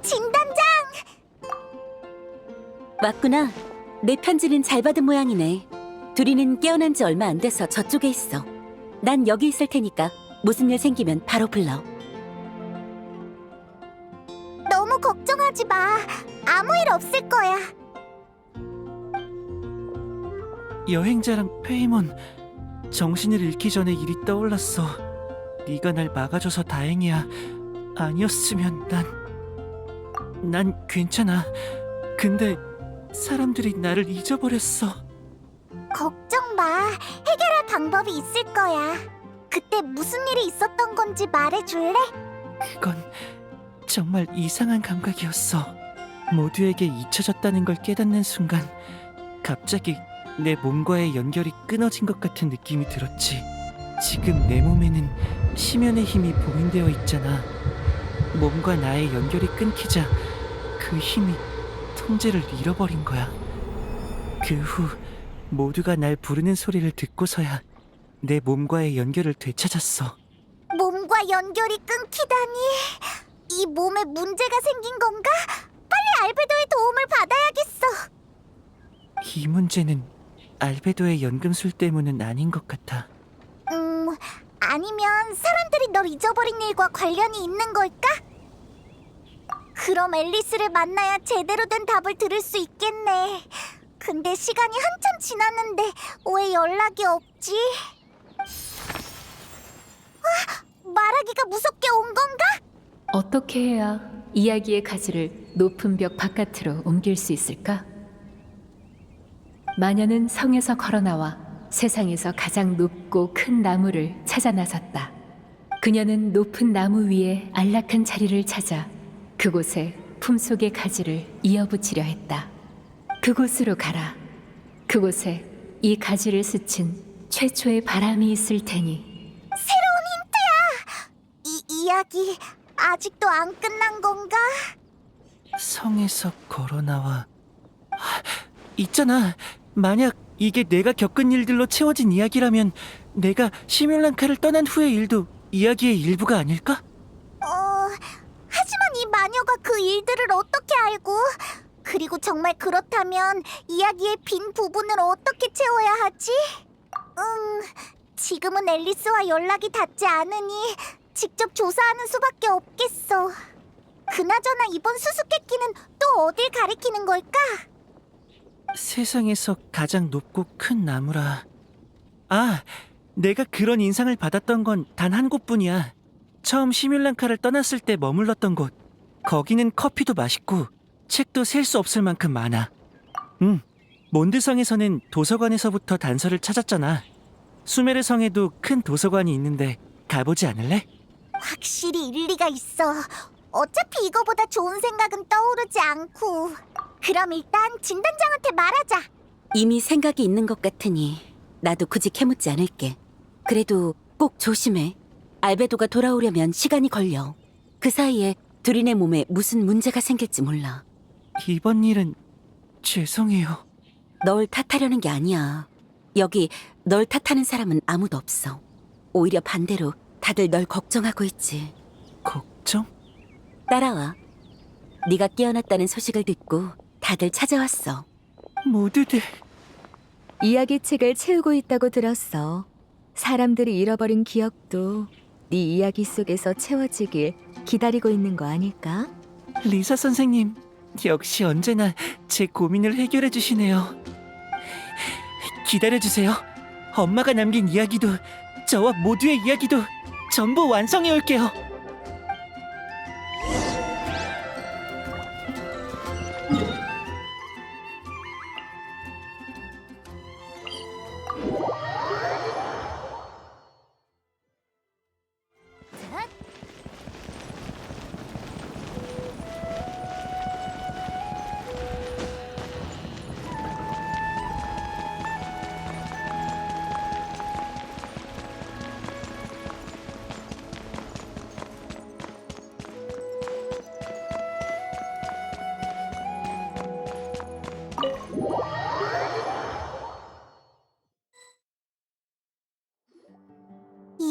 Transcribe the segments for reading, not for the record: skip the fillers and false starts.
진단장! 맞구나. 내 편지는 잘 받은 모양이네. 둘이는 깨어난 지 얼마 안 돼서 저쪽에 있어. 난 여기 있을 테니까 무슨 일 생기면 바로 불러. 너무 걱정하지 마. 아무 일 없을 거야. 여행자랑 페이몬, 정신을 잃기 전에 일이 떠올랐어. 네가 날 막아줘서 다행이야. 아니었으면 난 괜찮아. 근데 사람들이 나를 잊어버렸어. 걱정 마. 해결할 방법이 있을 거야. 그때 무슨 일이 있었던 건지 말해줄래? 그건 정말 이상한 감각이었어. 모두에게 잊혀졌다는 걸 깨닫는 순간 갑자기 내 몸과의 연결이 끊어진 것 같은 느낌이 들었지. 지금 내 몸에는 심연의 힘이 봉인되어 있잖아. 몸과 나의 연결이 끊기자 그 힘이 통제를 잃어버린 거야. 그 후 모두가 날 부르는 소리를 듣고서야 내 몸과의 연결을 되찾았어. 몸과 연결이 끊기다니. 이 몸에 문제가 생긴 건가? 빨리 알베도의 도움을 받아야겠어. 이 문제는 알베도의 연금술 때문은 아닌 것 같아. 아니면 사람들이 널 잊어버린 일과 관련이 있는 걸까? 그럼 앨리스를 만나야 제대로 된 답을 들을 수 있겠네. 근데 시간이 한참 지났는데 왜 연락이 없지? 말하기가 무섭게 온 건가? 어떻게 해야 이야기의 가지를 높은 벽 바깥으로 옮길 수 있을까? 마녀는 성에서 걸어나와 세상에서 가장 높고 큰 나무를 찾아 나섰다. 그녀는 높은 나무 위에 안락한 자리를 찾아 그곳에 품속의 가지를 이어붙이려 했다. 그곳으로 가라. 그곳에 이 가지를 스친 최초의 바람이 있을 테니. 새로운 힌트야! 이 이야기 아직도 안 끝난 건가? 성에서 걸어나와. 있잖아. 만약 이게 내가 겪은 일들로 채워진 이야기라면 내가 시뮬란카를 떠난 후의 일도 이야기의 일부가 아닐까? 하지만 이 마녀가 그 일들을 어떻게 알고? 그리고 정말 그렇다면 이야기의 빈 부분을 어떻게 채워야 하지? 지금은 앨리스와 연락이 닿지 않으니 직접 조사하는 수밖에 없겠어. 그나저나 이번 수수께끼는 또 어딜 가리키는 걸까? 세상에서 가장 높고 큰 나무라. 아, 내가 그런 인상을 받았던 건 단 한 곳뿐이야. 처음 시뮬란카를 떠났을 때 머물렀던 곳. 거기는 커피도 맛있고 책도 셀 수 없을 만큼 많아. 몬드성에서는 도서관에서부터 단서를 찾았잖아. 수메르 성에도 큰 도서관이 있는데 가보지 않을래? 확실히 일리가 있어. 어차피 이거보다 좋은 생각은 떠오르지 않고. 그럼 일단 진단장한테 말하자. 이미 생각이 있는 것 같으니 나도 굳이 캐묻지 않을게. 그래도 꼭 조심해. 알베도가 돌아오려면 시간이 걸려. 그 사이에 둘이네 몸에 무슨 문제가 생길지 몰라. 이번 일은 죄송해요. 널 탓하려는 게 아니야. 여기 널 탓하는 사람은 아무도 없어. 오히려 반대로 다들 널 걱정하고 있지. 걱정? 따라와. 네가 깨어났다는 소식을 듣고 다들 찾아왔어. 모두들 이야기책을 채우고 있다고 들었어. 사람들이 잃어버린 기억도 네 이야기 속에서 채워지길 기다리고 있는 거 아닐까? 리사 선생님, 역시 언제나 제 고민을 해결해 주시네요. 기다려주세요. 엄마가 남긴 이야기도 저와 모두의 이야기도 전부 완성해 올게요.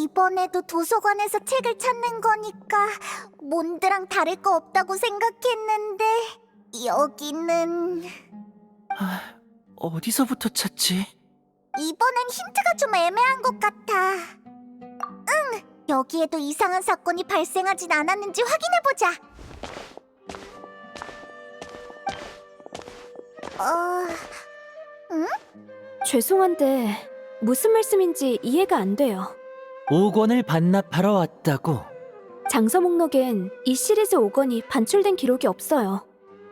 이번에도 도서관에서 책을 찾는 거니까 몬드랑 다를 거 없다고 생각했는데 여기는... 어디서부터 찾지? 이번엔 힌트가 좀 애매한 것 같아. 여기에도 이상한 사건이 발생하진 않았는지 확인해보자. 죄송한데 무슨 말씀인지 이해가 안 돼요. 5권을 반납하러 왔다고. 장서 목록엔 이 시리즈 5권이 반출된 기록이 없어요.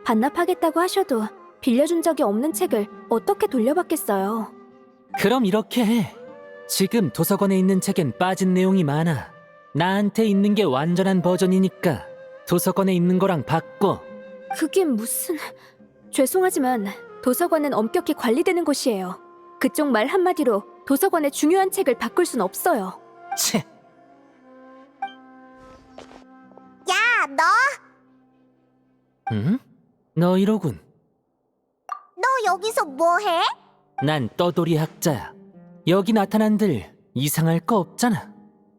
반납하겠다고 하셔도 빌려준 적이 없는 책을 어떻게 돌려받겠어요. 그럼 이렇게 해. 지금 도서관에 있는 책엔 빠진 내용이 많아. 나한테 있는 게 완전한 버전이니까 도서관에 있는 거랑 바꿔. 그게 무슨... 죄송하지만 도서관은 엄격히 관리되는 곳이에요. 그쪽 말 한마디로 도서관의 중요한 책을 바꿀 순 없어요. 채. 야, 너 응? 너 이러군. 여기서 뭐해? 난 떠돌이 학자야. 여기 나타난들 이상할 거 없잖아.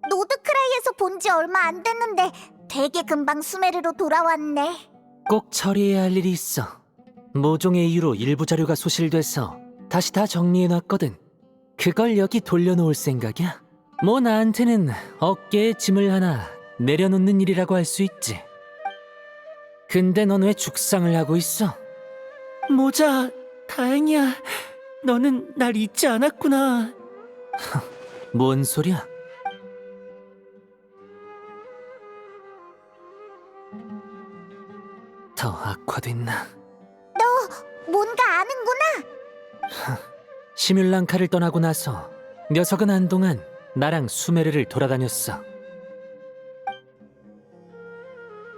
노드크라이에서 본 지 얼마 안 됐는데 되게 금방 수메르로 돌아왔네. 꼭 처리해야 할 일이 있어. 모종의 이유로 일부 자료가 소실돼서 다시 다 정리해놨거든. 그걸 여기 돌려놓을 생각이야? 뭐 나한테는 어깨에 짐을 하나 내려놓는 일이라고 할 수 있지. 근데 넌 왜 죽상을 하고 있어? 모자, 다행이야. 너는 날 잊지 않았구나. 뭔 소리야? 더 악화됐나? 뭔가 아는구나. 시뮬랑카를 떠나고 나서 녀석은 한동안 나랑 수메르를 돌아다녔어.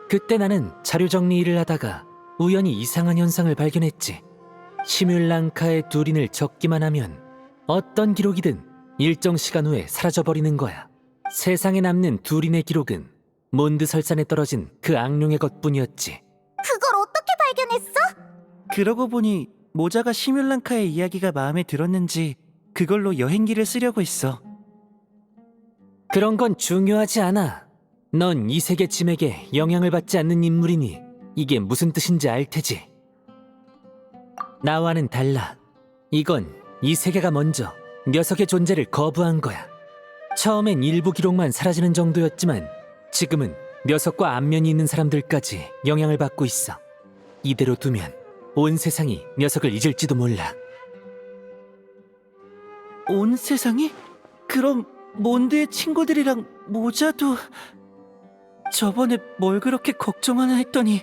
그때 나는 자료 정리 일을 하다가 우연히 이상한 현상을 발견했지. 시뮬랑카의 두린을 적기만 하면 어떤 기록이든 일정 시간 후에 사라져버리는 거야. 세상에 남는 두린의 기록은 몬드 설산에 떨어진 그 악룡의 것뿐이었지. 그걸 어떻게 발견했어? 그러고 보니 모자가 시뮬랑카의 이야기가 마음에 들었는지 그걸로 여행기를 쓰려고 했어. 그런 건 중요하지 않아. 넌 이 세계 짐에게 영향을 받지 않는 인물이니 이게 무슨 뜻인지 알 테지. 나와는 달라. 이건 이 세계가 먼저 녀석의 존재를 거부한 거야. 처음엔 일부 기록만 사라지는 정도였지만 지금은 녀석과 안면이 있는 사람들까지 영향을 받고 있어. 이대로 두면 온 세상이 녀석을 잊을지도 몰라. 온 세상이? 그럼 몬드의 친구들이랑 모자도... 저번에 뭘 그렇게 걱정하나 했더니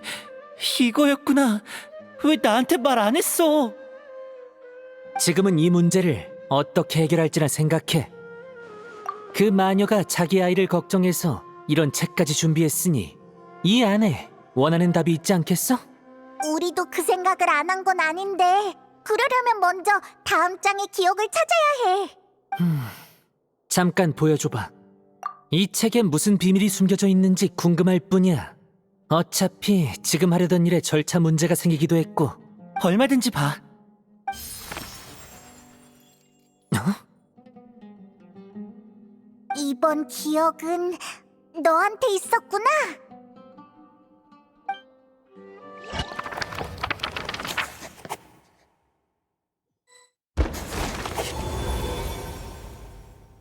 이거였구나. 왜 나한테 말 안 했어? 지금은 이 문제를 어떻게 해결할지나 생각해. 그 마녀가 자기 아이를 걱정해서 이런 책까지 준비했으니 이 안에 원하는 답이 있지 않겠어? 우리도 그 생각을 안 한 건 아닌데 그러려면 먼저 다음 장의 기억을 찾아야 해. 잠깐 보여줘봐. 이 책에 무슨 비밀이 숨겨져 있는지 궁금할 뿐이야. 어차피 지금 하려던 일에 절차 문제가 생기기도 했고. 얼마든지 봐. 이번 기억은 너한테 있었구나.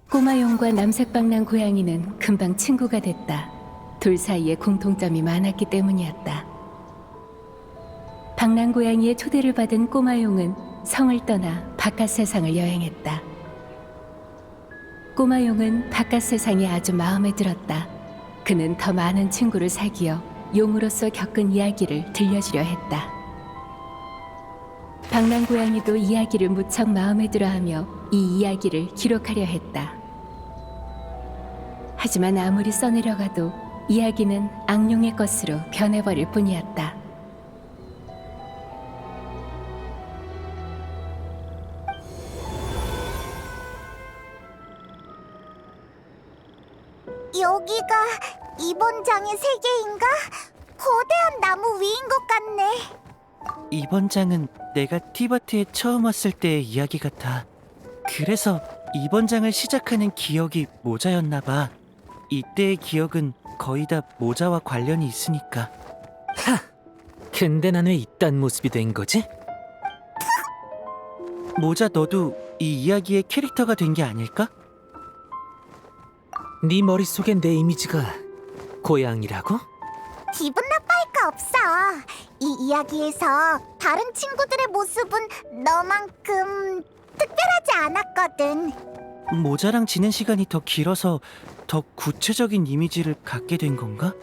꼬마용과 남색방랑 고양이는 금방 친구가 됐다. 둘 사이에 공통점이 많았기 때문이었다. 방랑 고양이의 초대를 받은 꼬마용은 성을 떠나 바깥 세상을 여행했다. 꼬마용은 바깥 세상이 아주 마음에 들었다. 그는 더 많은 친구를 사귀어 용으로서 겪은 이야기를 들려주려 했다. 방랑 고양이도 이야기를 무척 마음에 들어하며 이 이야기를 기록하려 했다. 하지만 아무리 써내려가도 이야기는 악룡의 것으로 변해버릴 뿐이었다. 여기가 이번 장의 세계인가? 거대한 나무 위인 것 같네. 이번 장은 내가 티바트에 처음 왔을 때의 이야기 같아. 그래서 이번 장을 시작하는 기억이 모자였나 봐. 이때의 기억은 거의 다 모자와 관련이 있으니까. 근데 난 왜 이딴 모습이 된 거지? 모자 너도 이 이야기의 캐릭터가 된 게 아닐까? 네 머릿속엔 내 이미지가 고양이라고? 기분 나빠할 거 없어. 이 이야기에서 다른 친구들의 모습은 너만큼 특별하지 않았거든. 모자랑 지낸 시간이 더 길어서 더 구체적인 이미지를 갖게 된 건가?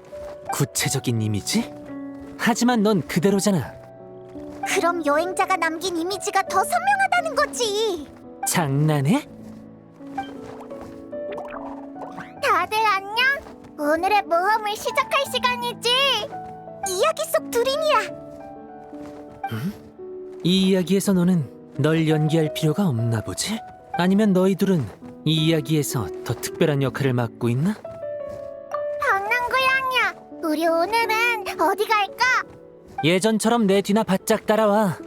구체적인 이미지? 하지만 넌 그대로잖아. 그럼 여행자가 남긴 이미지가 더 선명하다는 거지. 장난해? 다들 안녕? 오늘의 모험을 시작할 시간이지. 이야기 속 두린이야. 이 이야기에서 너는 널 연기할 필요가 없나 보지? 아니면 너희 둘은 이 이야기에서 더 특별한 역할을 맡고 있나? 방랑고양이야. 우리 오늘은 어디 갈까? 예전처럼 내 뒤나 바짝 따라와.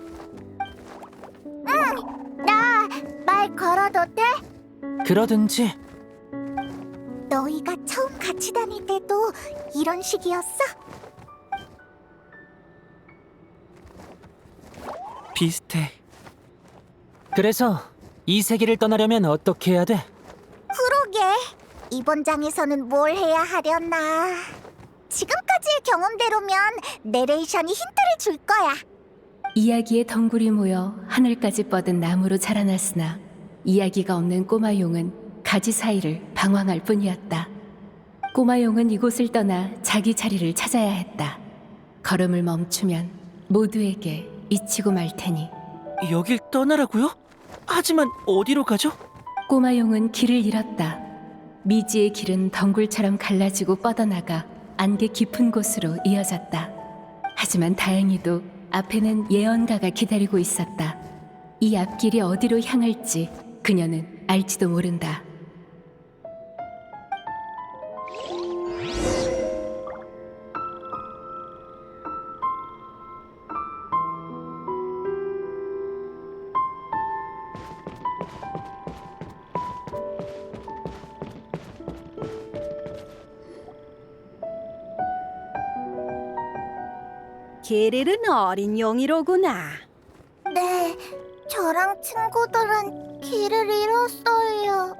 나 말 걸어도 돼? 그러든지. 너희가 처음 같이 다닐 때도 이런 식이었어? 비슷해. 그래서 이 세계를 떠나려면 어떻게 해야 돼? 그러게. 이번 장에서는 뭘 해야 하려나. 지금까지의 경험대로면 내레이션이 힌트를 줄 거야. 이야기의 덩굴이 모여 하늘까지 뻗은 나무로 자라났으나 이야기가 없는 꼬마용은 가지 사이를 방황할 뿐이었다. 꼬마용은 이곳을 떠나 자기 자리를 찾아야 했다. 걸음을 멈추면 모두에게 잊히고 말 테니. 여길 떠나라고요? 하지만 어디로 가죠? 꼬마용은 길을 잃었다. 미지의 길은 덩굴처럼 갈라지고 뻗어나가 안개 깊은 곳으로 이어졌다. 하지만 다행히도 앞에는 예언가가 기다리고 있었다. 이 앞길이 어디로 향할지 그녀는 알지도 모른다. 게릴은 어린 용이로구나. 네, 저랑 친구들은 길을 잃었어요.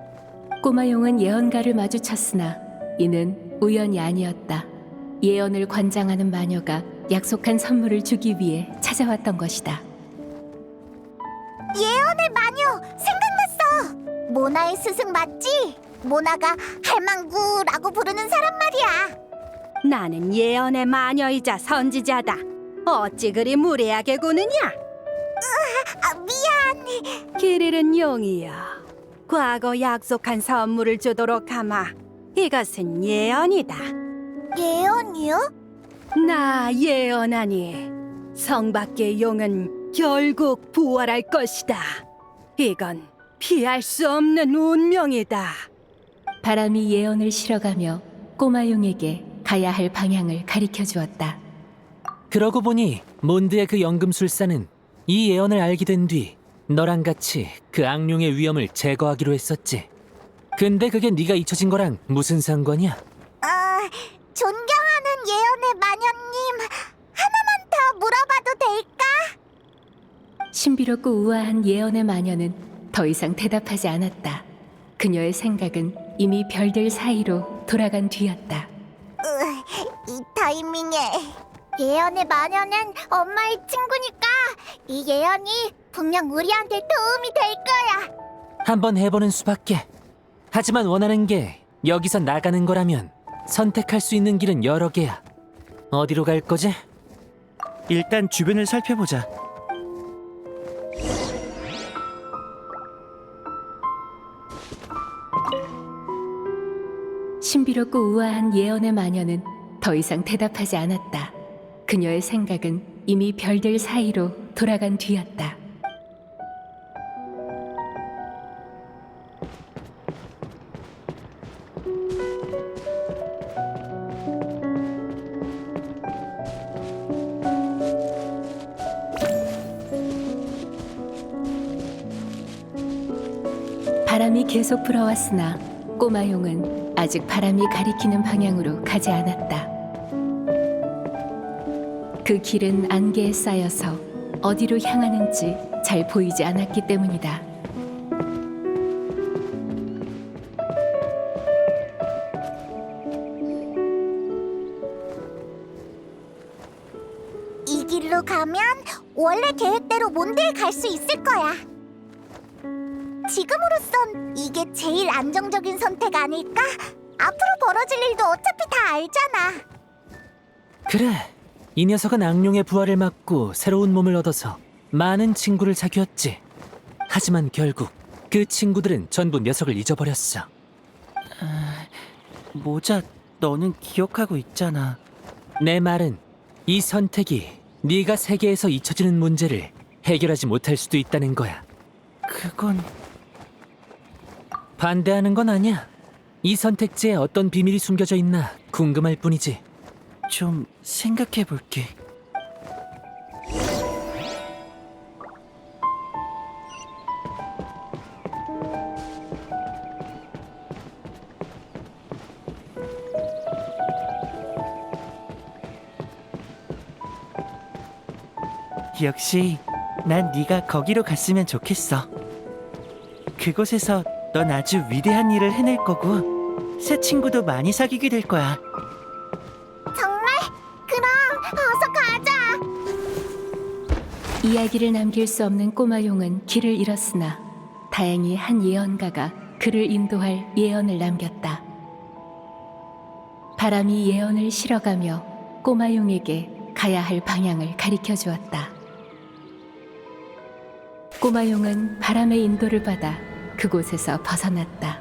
꼬마용은 예언가를 마주쳤으나 이는 우연이 아니었다. 예언을 관장하는 마녀가 약속한 선물을 주기 위해 찾아왔던 것이다. 예언의 마녀 생각났어. 모나의 스승 맞지? 모나가 할망구라고 부르는 사람 말이야. 나는 예언의 마녀이자 선지자다. 어찌 그리 무례하게 구느냐? 미안. 게릴은 용이여. 과거 약속한 선물을 주도록 하마. 이것은 예언이다. 예언이요? 나 예언하니 성 밖의 용은 결국 부활할 것이다. 이건 피할 수 없는 운명이다. 바람이 예언을 실어가며 꼬마용에게 가야 할 방향을 가리켜 주었다. 그러고 보니 몬드의 그 연금술사는 이 예언을 알게 된 뒤 너랑 같이 그 악룡의 위험을 제거하기로 했었지. 근데 그게 네가 잊혀진 거랑 무슨 상관이야? 존경하는 예언의 마녀님, 하나만 더 물어봐도 될까? 신비롭고 우아한 예언의 마녀는 더 이상 대답하지 않았다. 그녀의 생각은 이미 별들 사이로 돌아간 뒤였다. 이 타이밍에 예언의 마녀는 엄마의 친구니까 이 예언이 분명 우리한테 도움이 될 거야. 한번 해보는 수밖에. 하지만 원하는 게 여기서 나가는 거라면 선택할 수 있는 길은 여러 개야. 어디로 갈 거지? 일단 주변을 살펴보자. 신비롭고 우아한 예언의 마녀는 더 이상 대답하지 않았다. 그녀의 생각은 이미 별들 사이로 돌아간 뒤였다. 바람이 바람이 계속 불어왔으나 꼬마용은 아직 바람이 가리키는 방향으로 가지 않았다. 그 길은 안개에 쌓여서 어디로 향하는지 잘 보이지 않았기 때문이다. 이 길로 가면 원래 계획대로 몬드에 갈 수 있을 거야. 지금으로선 이게 제일 안정적인 선택 아닐까? 앞으로 벌어질 일도 어차피 다 알잖아. 그래, 이 녀석은 악룡의 부활을 막고 새로운 몸을 얻어서 많은 친구를 사귀었지. 하지만 결국 그 친구들은 전부 녀석을 잊어버렸어. 모자, 너는 기억하고 있잖아. 내 말은 이 선택이 네가 세계에서 잊혀지는 문제를 해결하지 못할 수도 있다는 거야. 그건 반대하는 건 아니야. 이 선택지에 어떤 비밀이 숨겨져 있나 궁금할 뿐이지. 좀 생각해 볼게. 역시 난 네가 거기로 갔으면 좋겠어. 그곳에서 넌 아주 위대한 일을 해낼 거고 새 친구도 많이 사귀게 될 거야. 정말? 그럼 어서 가자. 이야기를 남길 수 없는 꼬마용은 길을 잃었으나 다행히 한 예언가가 그를 인도할 예언을 남겼다. 바람이 예언을 실어가며 꼬마용에게 가야 할 방향을 가리켜 주었다. 꼬마용은 바람의 인도를 받아 그곳에서 벗어났다.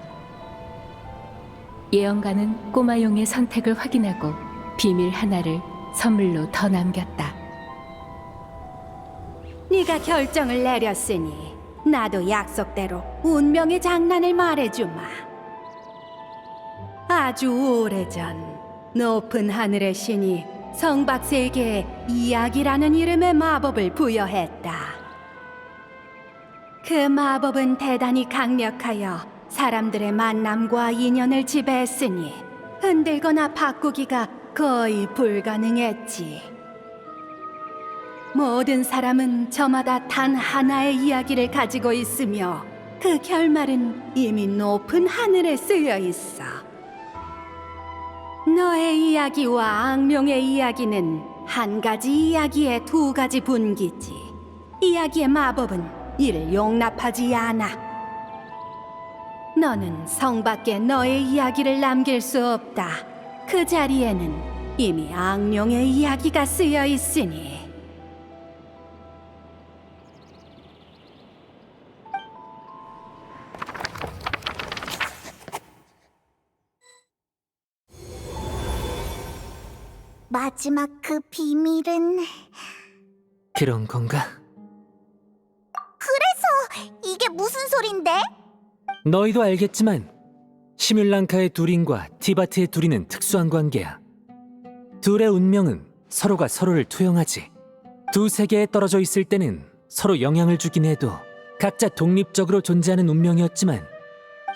예언가는 꼬마용의 선택을 확인하고 비밀 하나를 선물로 더 남겼다. 네가 결정을 내렸으니 나도 약속대로 운명의 장난을 말해주마. 아주 오래전 높은 하늘의 신이 성박세계에 이야기라는 이름의 마법을 부여했다. 그 마법은 대단히 강력하여 사람들의 만남과 인연을 지배했으니 흔들거나 바꾸기가 거의 불가능했지. 모든 사람은 저마다 단 하나의 이야기를 가지고 있으며 그 결말은 이미 높은 하늘에 쓰여 있어. 너의 이야기와 악룡의 이야기는 한 가지 이야기의 두 가지 분기지. 이야기의 마법은 이를 용납하지 않아. 너는 성 밖에 너의 이야기를 남길 수 없다. 그 자리에는 이미 악룡의 이야기가 쓰여 있으니. 마지막 그 비밀은 그런 건가? 이게 무슨 소린데? 너희도 알겠지만 시뮬랑카의 두린과 티바트의 두린은 특수한 관계야. 둘의 운명은 서로가 서로를 투영하지. 두 세계에 떨어져 있을 때는 서로 영향을 주긴 해도 각자 독립적으로 존재하는 운명이었지만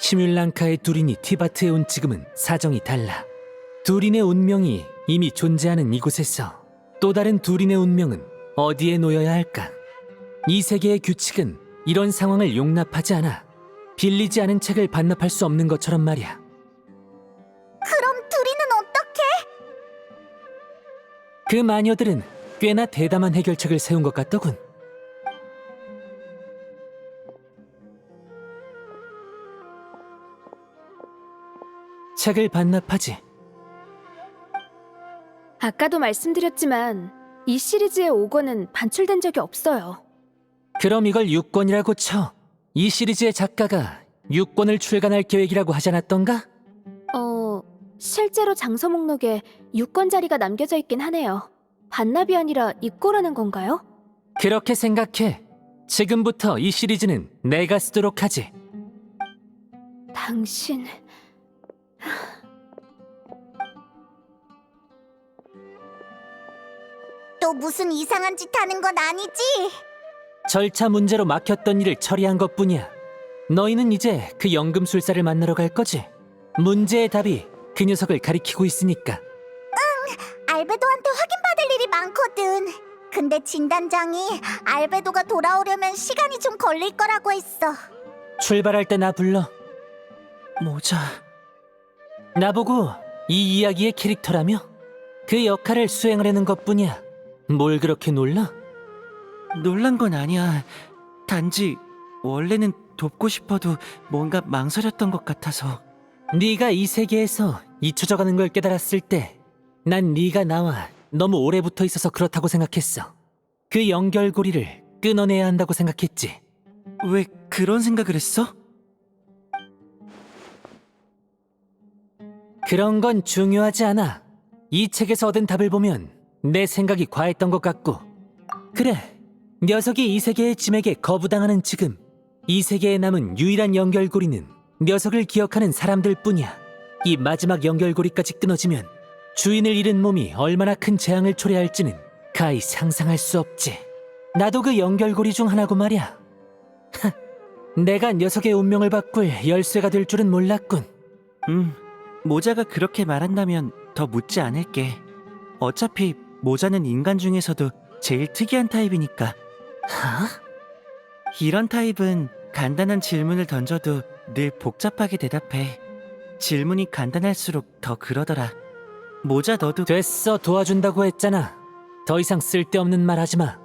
시뮬랑카의 두린이 티바트에 온 지금은 사정이 달라. 두린의 운명이 이미 존재하는 이곳에서 또 다른 두린의 운명은 어디에 놓여야 할까? 이 세계의 규칙은 이런 상황을 용납하지 않아. 빌리지 않은 책을 반납할 수 없는 것처럼 말이야. 그럼 둘이는 어떻게? 그 마녀들은 꽤나 대담한 해결책을 세운 것 같더군. 책을 반납하지. 아까도 말씀드렸지만 이 시리즈의 5권은 반출된 적이 없어요. 그럼 이걸 6권이라고 쳐. 이 시리즈의 작가가 6권을 출간할 계획이라고 하지 않았던가? 실제로 장서 목록에 6권 자리가 남겨져 있긴 하네요. 반납이 아니라 입고라는 건가요? 그렇게 생각해. 지금부터 이 시리즈는 내가 쓰도록 하지. 당신... 또 무슨 이상한 짓 하는 건 아니지? 절차 문제로 막혔던 일을 처리한 것뿐이야. 너희는 이제 그 연금술사를 만나러 갈 거지? 문제의 답이 그 녀석을 가리키고 있으니까. 알베도한테 확인받을 일이 많거든. 근데 진단장이 알베도가 돌아오려면 시간이 좀 걸릴 거라고 했어. 출발할 때 나 불러. 모자. 나보고 이 이야기의 캐릭터라며? 그 역할을 수행하려는 것뿐이야. 뭘 그렇게 놀라? 놀란 건 아니야. 단지 원래는 돕고 싶어도 뭔가 망설였던 것 같아서. 네가 이 세계에서 잊혀져가는 걸 깨달았을 때 난 네가 나와 너무 오래 붙어 있어서 그렇다고 생각했어. 그 연결고리를 끊어내야 한다고 생각했지. 왜 그런 생각을 했어? 그런 건 중요하지 않아. 이 책에서 얻은 답을 보면 내 생각이 과했던 것 같고. 그래, 녀석이 이 세계의 짐에게 거부당하는 지금 이 세계에 남은 유일한 연결고리는 녀석을 기억하는 사람들 뿐이야. 이 마지막 연결고리까지 끊어지면 주인을 잃은 몸이 얼마나 큰 재앙을 초래할지는 가히 상상할 수 없지. 나도 그 연결고리 중 하나고 말이야. 내가 녀석의 운명을 바꿀 열쇠가 될 줄은 몰랐군. 모자가 그렇게 말한다면 더 묻지 않을게. 어차피 모자는 인간 중에서도 제일 특이한 타입이니까. 이런 타입은 간단한 질문을 던져도 늘 복잡하게 대답해. 질문이 간단할수록 더 그러더라. 모자 너도 됐어, 도와준다고 했잖아. 더 이상 쓸데없는 말 하지 마.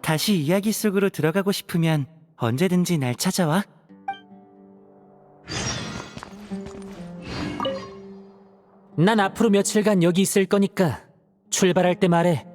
다시 이야기 속으로 들어가고 싶으면 언제든지 날 찾아와. 난 앞으로 며칠간 여기 있을 거니까 출발할 때 말해.